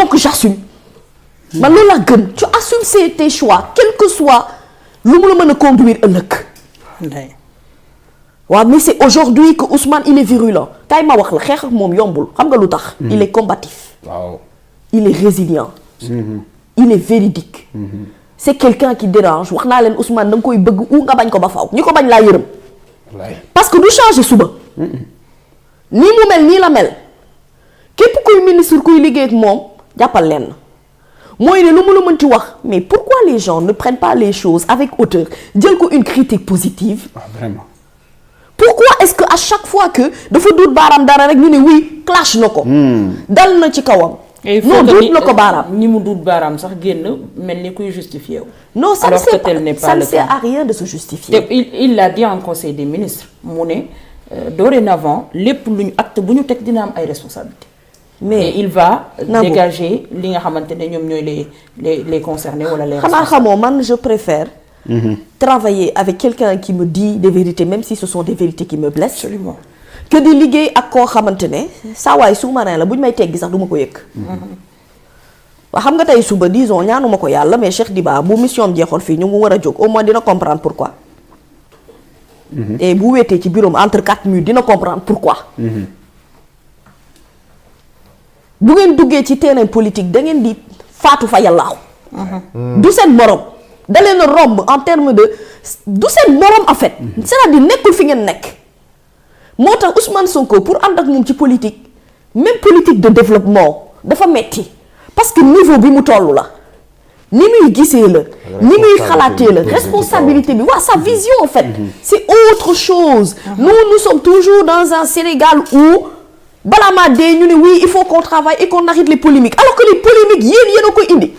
donc j'assume man loolu laa gën tu assumes tes choix quel que soit lu mu la mën a conduire ëllëg waaw mais c'est aujourd'hui que Ousmane il est virulent kay ma wax la xeex ak moom yombul xam nga lu tax il est combatif waaw il est résilient il est véridique c'est quelqu'un qui dérange wax naa leen Ousmane da nga koy bëgg ou nga bañ ko ba faw ñi ko bañ laa yërëm parce que du changer suba nii mu mel nii la mel képp kuy ministre kuy liggéey ak moom jàppal leen mooy ne lu mu la mën ci wax mais pourquoi les gens ne prennent pas les choses avec hauteur jël ko une critique positive vraiment pourquoi est-ce que à chaque fois que dafa duut baaraam dara rek ñu ne oui clash na ko dal na ci kawam non duut na ko baaraam ñi mu duut baaraam sax génn mel ni kuy justifié wu non ça ne sert à rien de se justifier te il l'a dit en conseil des ministres mu ne dorénavant lépp lu ñu acte bu ñu teg dina am ay responsabilités mais il va dégager li nga xamante ne ñoom ñooy les concernés wala les xanaa xamoo man je préfère travailler avec quelqu'un qui me dit des vérités même si ce sont des vérités qui me blessent absolument que di liggéey ak koo xamante ne saa waay sous-marin la bu ñu may teggi sax du ma ko yëg waa xam nga tey suba disons ñaanuma ko yàlla mais Cheikh Diba bu mission am jeexoon fii ñu ngi war a jóg au moins dina comprendre pourquoi et bu wéetee ci bureau entre 4 murs dina comprendre pourquoi bu ngeen duggee ci terrain politique da ngeen di faatu fa yàllaaw du seen morom da leen a romb en terme de du seen morom en fait c'est-à-dire nekkul fi ngeen nekk moo tax Ousmane Sonko pour ànd ak moom ci politique même politique de développement dafa metti parce que niveau bi mu toll la ni muy gisee la ni muy xalaatee la responsabilité bi waa sa vision en fait c'est autre chose nous sommes toujours dans un Sénégal où balaa maa dee ñu ne oui il faut qu'on travaille et qu'on arrête les polémiques alors que les polémiques yéen a koy indi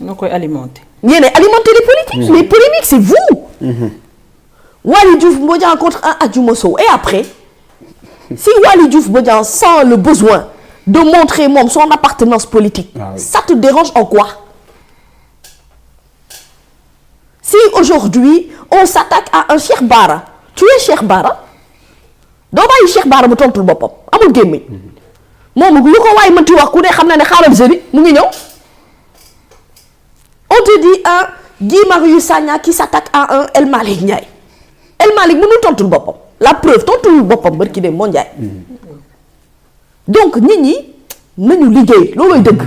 nga koy alimenter yéen a alimenter les politiques les polémiques c'est vous Waly Diouf Bodian contre un Adjuma Sow et après si Waly Diouf Bodian sent le besoin de montrer moom son appartenance politique ça te dérange en quoi si aujourd'hui on s'attaque à un Cheikh Bara tu es Cheikh Bara doo bàyyi Cheikh Bara mu tontul boppam amul gémmiñ moom lu ko waay mënti wax ku ne xam na ne xaaral jeudi mu ngi ñëw on te dit un Guy Marius Sagna qui s'attaque à un El Malick Ndiaye El Malick mënul tontul boppam la preuve tontul boppam barki dem moo Ndiaye donc nit ñi nañu liggéey loolooy dëgg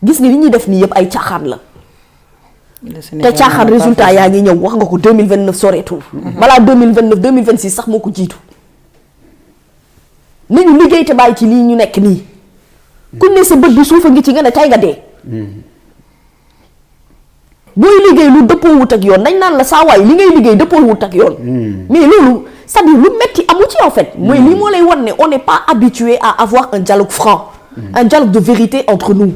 gis nga li ñuy def nii yëpp ay caaxaan la te caaxaan résultat yaa ngi ñëw wax nga ko 2029 soreetul balaa 2029 2026 sax moo ko jiitu nañu liggéey te bàyyi ci lii ñu nekk nii ku ne sa bët bi suufa ngi ci nga ne tay nga dee booy liggéey lu dëppoo wut ak yoon dañ naan la saa waay li ngay liggéey dëppoo wut ak yoon mais loolu c'est-à-dire lu metti amu ci en fait mooy lii moo lay wan ne on n'est pas habitué à avoir un dialogue franc un dialogue de vérité entre nous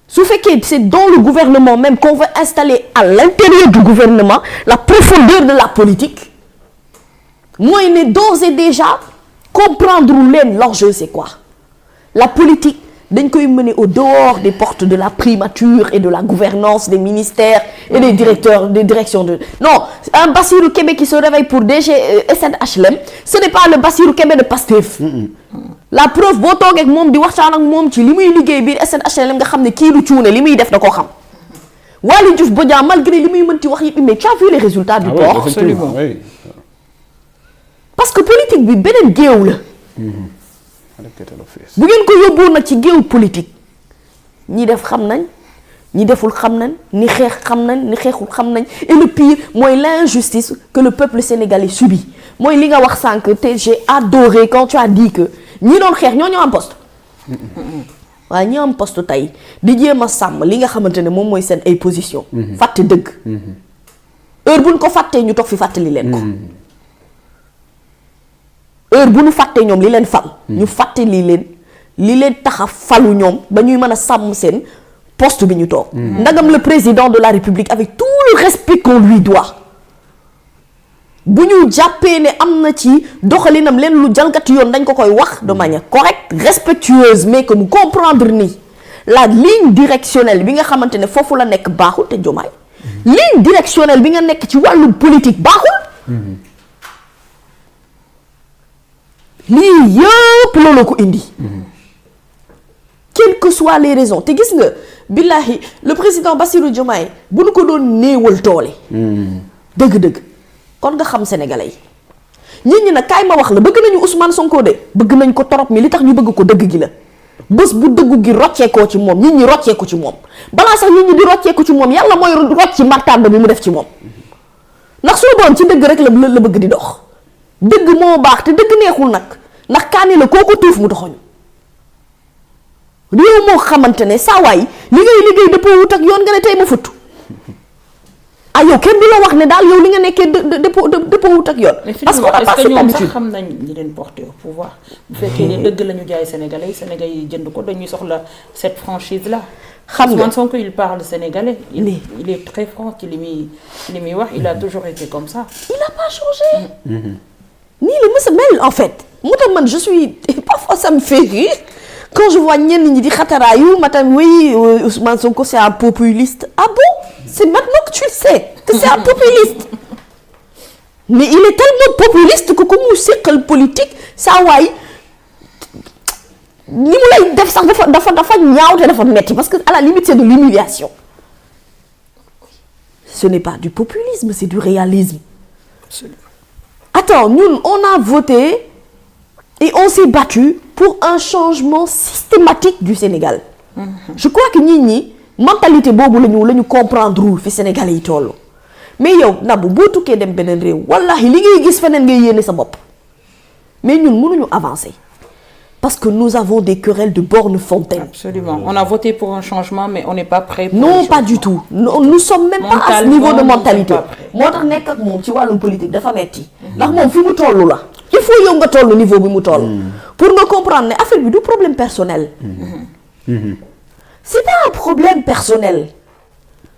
su fekkee c'est dans le gouvernement même qu'on veut installer à l'intérieur du gouvernement la profondeur de la politique mooy ne d'ores et déjà comprendre leen l'enjeu c'est quoi la politique dañ koy mener au dehors des portes de la primature et de la gouvernance des ministères et des directeurs des directions de non un Bassirou Kébé qui se réveille pour DG SNHLM ce n'est pas le Bassirou Kébé de Pastef la preuve boo toogee ak moom di waxtaan ak moom ci li muy liggéey biir SNHLM nga xam ne kii du cuune li muy def da koo xam Waly Diouf Bodian malgré li muy mënti wax yëpp mais tu as vu les résultats du port absolument oui. parce que politique bi beneen géew la bu ngeen ko yóbbuwoon nag ci géew politique ñi def xam nañ ñi deful xam nañ ni xeex xam nañ ni xeexul xam nañ et le pire mooy l'injustice que le peuple sénégalais subit mooy li nga wax sànq te j'ai adoré quand tu as dit que ñi doon xeex ñoo am poste waaye ñi am poste tey di jéem a sàmm li nga xamante ne moom mooy seen ay position fàtte dëgg heure buñ ko fàttee ñu toog fi fàttali leen ko heure bu ñu fàttee ñoom li leen fal ñu fàtte li leen tax a falu ñoom ba ñuy mën a sàmm seen poste bi ñu toog ndagam le président de la République avec tout le respect qu'on lui doit bu ñu jàppee ne am na ci doxalinam leen lu jalgati yoon dañ ko koy wax de manière correcte respectueuse mais que mu comprendre ni la ligne directionnelle bi nga xamante ne foofu la nekk baaxul te Diomaye ligne directionnelle bi nga nekk ci wàllu politique baaxul lii yëpp loolu ko indi soit les raisons te gis nga billahi le président Bassirou Diomaye bu nu ko doon néewal toole dëgg-dëgg kon nga xam sénégalais yi nit ñi nag kaay ma wax la bëgg nañu Ousmane Sonko de bëgg nañ ko torop mi li tax ñu bëgg ko dëgg gi la bés bu dëggu gi rocceekoo ci moom nit ñi rocceeku ci moom balaa sax nit ñi di rocceeku ci moom yàlla mooy rocc ci martande bi mu def ci moom ndax soo doon ci dëgg rek la bëgg di dox dëgg moo baax te dëgg neexul nag ndax kaani la koo ko tuuf mu doxoñu réew moo xamante ne saa waay liggéey dëppoo wut ak yoon nga ne tey ma futtu ah yow kenn du la wax ne daal yow li nga nekkee dëppoo wut ak yoon. parce que est-ce que ñoom sax xam nañ ñi leen porté au pouvoir. bu fekkee ne dëgg la ñu jaay sénégalais yi jënd ko dañuy soxla cette franchise là. xam nga Ousmane Sonko il parle sénégalais. il est très franc ci li muy wax il a toujours été comme ça. il a pas changé. nii la mës a mel en fait. moo tax man je suis parfois ça me fait rire quand je vois ñenn ñi di xataraayu matam oui Ousmane Sonko c'est un populiste. Ah bon? C'est maintenant que tu le sais que c'est un populiste. Mais il est tellement populiste que comme mu seqal politique saa waay ni mu lay def sax dafa ñaaw te dafa metti parce que à la limite c'est de l'humiliation. Ce n'est pas du populisme, c'est du réalisme. Absolument. Attends, ñun on a voté et on s'est battu pour un changement systématique du Sénégal. Je crois que ñi mentalité boobu la ñu comprendre wul fi Sénégalais yi toll mais yow Nabou boo tukkee dem beneen réew wallahi li ngay gis feneen ngay yéene sa bopp mais ñun mënuñu avancer parce que nous avons des querelles de borne fontaine. Absolument. On a voté pour un changement mais on n'est pas prêt pour non pas du tout nous sommes même pas à ce niveau de mentalité moo tax nekk ak moom ci wàllum politique dafa metti ndax moom fi mu toll la il faut yow nga toll niveau bi mu toll pour nga comprendre ne affaire bi du problème personnel. C'est pas un problème personnel.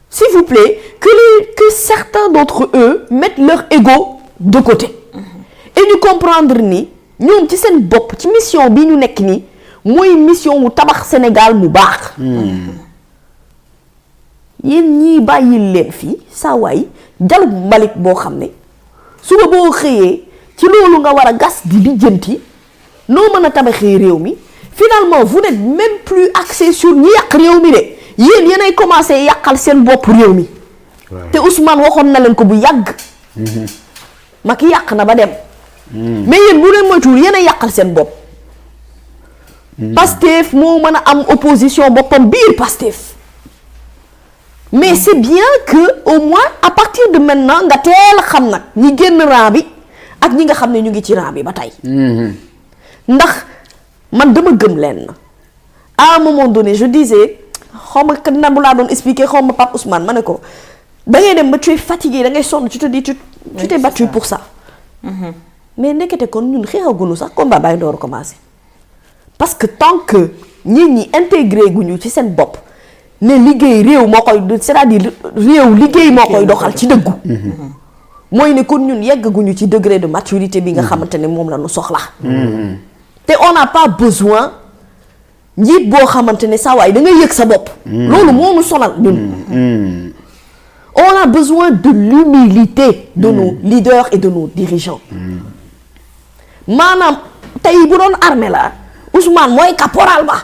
S'il vous plaît, que certains d'entre eux mettent leur ego de côté. Et ñu comprendre ni ñoom ci seen bopp ci mission bi ñu nekk nii mooy mission wu tabax Sénégal mu baax. yéen ñii bàyyil leen fii saa waay jalub mbalit boo xam ne suba boo xëyee ci loolu nga war a gas di lijjanti noo mën a tabaxee réew mi. Finalement vous n'êtes même plus axé sur ñi yàq réew mi de yéenay commencé yàqal seen bopp réew mi te Ousmane waxoon na leen ko bu yàgg Macky yàq na ba dem mais yéen bu leen moytuwul yéenay yàqal seen bopp Pastef moo mën a am opposition boppam biir Pastef mais c'est bien que au moins à partir de maintenant nga teel a xam nag ñi génn rang bi ak ñi nga xam ne ñu ngi ci rang bi ba tey ndax man dama gëm leen à un moment donné je disais xaw ma kat Nabou laa doon expliquer xaw ma Pape Ousmane ma ne ko da ngay dem ba tu es fatigué da ngay sonn tu te dis tu t'es battu pour ça. mais nekkete kon ñun xeexaguñu sax combat bàyyi door a commencer parce que tant que ñi intégré guñu ci seen bopp ne liggéey réew moo koy c'est-à-dire réew liggéey moo koy doxal ci dëggu. mooy ne kon ñun yeggaguñu ci degré de maturité bi nga xamante ne moom la ñu soxla. te on n'a pas besoin njiit boo xamante ne saa waay da ngay yëg sa bopp. loolu moo ñu sonal ñun. on a besoin de l'humilité de nos leaders et de nos dirigeants. maanaam tey bu doon armée la Ousmane mooy caporal ba.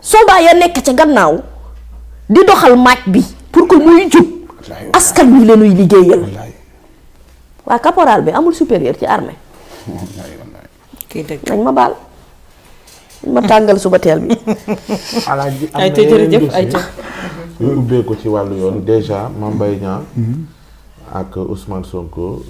soldat ya nekk ca gannaaw di doxal maaj bi pour que muy jub askan wi la ñuy liggéeyal. waa caporal bi amul supérieur ci armée. nañ ma baal nañ ma tàngal suba teel bi. alaaji am na yeneen dossier yu ubbee ko ci wàllu yoon déjà Mame Mbaye Niang ak Ousmane Sonko.